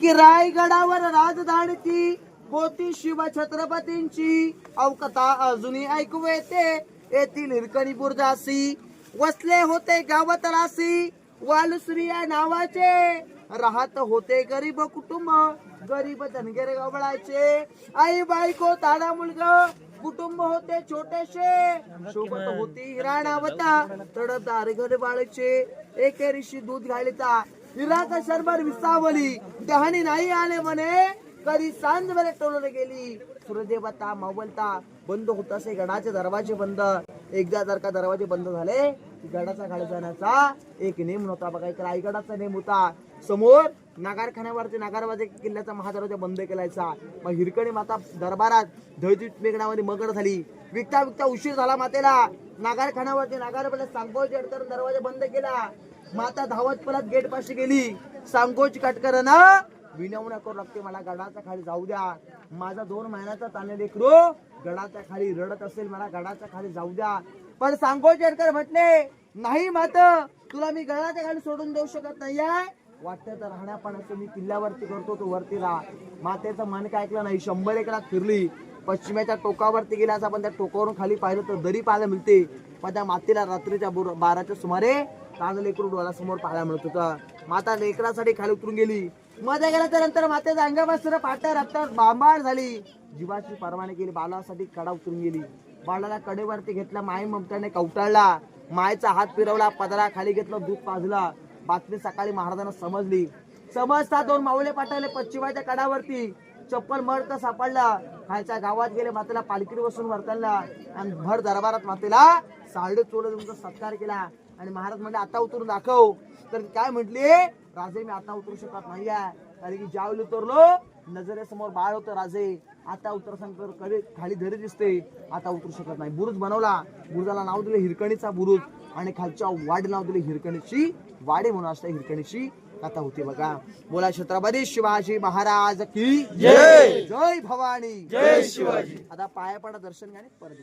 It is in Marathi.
की रायगडावर राजधानीची होती शिव छत्रपतींची अवकथा अजूनही ऐकू येते. येथील हिरकणी बुर्जासी वसले होते गावात रासी वालुश्री या नावाचे राहत होते गरीब कुटुंब गरीब धनगर गवळाचे आई बायको ताडा मुलगा कुटुंब होते छोटेशे सोबत होती हिराणावता तडदार घर बाळचे एके ऋषी दूध घालिता हिराचा शर्भर विसावली दहाणी नाही आले म्हणे कधी सांज बरे टोलून गेली सूर्यदेवता मावलता बंद होत असे गडाचे दरवाजे बंद. एकदा जर का दरवाजे बंद झाले की गडाचा खाली जाण्याचा एक नेम नव्हता बघा. एक रायगडाचा नेम होता. समोर नागारखान्यावरती नागारवाजे किल्ल्याचा महादरवाजा बंद केलायचा. मग हिरकणी माता दरबारात धळतीत मेघणामध्ये मगड झाली. विकता विकता उशीर झाला मातेला. नागारखान्यावरती नागारवाले सांगोची अडकरून दरवाजा बंद केला. माता धावत पळत गेट पाशी गेली. सांगोची कटकरना विनवण्या करू लागते मला गडाच्या खाली जाऊ द्या. माझा 2 महिन्याचा ताने लेकरू गडाच्या खाली रडत असेल मला गडाच्या खाली जाऊ द्या. पण सांगोची अडकर म्हटले नाही मात तुला मी गडाच्या खाली सोडून देऊ शकत नाहीये. वाटतं तर राहण्यापणाचं मी किल्ल्यावरती करतो तू वरती राहा. मातेचं मन काय ऐकलं नाही. 100 एकरात फिरली. पश्चिमेच्या टोकावरती गेला असं पण त्या टोकावरून खाली पाहिलं तर दरी पाहायला मिळते. पण त्या मातेला रात्रीच्या 12च्या सुमारे ताज लेकरू डोळ्यासमोर पाहायला मिळत होतं. माता लेकरासाठी खाली उतरून गेली. मध्ये गेल्याच्या नंतर मातेचा अंगापासून पाट्या रक्तात बांबाळ झाली. जीवाची परवानगी केली. बाळासाठी कडा उतरून गेली. बाळाला कडेवरती घेतला. माई ममताने कवटाळला. मायचा हात फिरवला. पदरा खाली घेतला. दूध पाजला. बातमी सकाळी महाराजांना समजली. समजता 2 मावळे पाठवले पश्चिमाच्या कडावरती. चप्पल मर्द सापडला. खालच्या गावात गेले. मातेला पालखीवर बसून वर्तनला आणि भर दरबारात मातेला सारडे चोळून तुमचा सत्कार केला. आणि महाराज म्हणले आता उतरून दाखव. तर काय म्हटले राजे मी आता उतरू शकत नाही कारण की ज्यावेळी उतरलो नजरेसमोर बाळ होतं राजे. आता उतर सांगतो कडे खाली धरी दिसते. आता उतरू शकत नाही. बुरुज बनवला. बुरुजाला नाव दिले हिरकणीचा बुरुज आणि खालच्या वाडी नाव दिले हिरकणीची वाडी म्हणून असते. हिरकणीची कथा होती बघा. बोला छत्रपती शिवाजी महाराज की जय. जय भवानी जय शिवाजी. आता पाया पडा दर्शन घ्या परत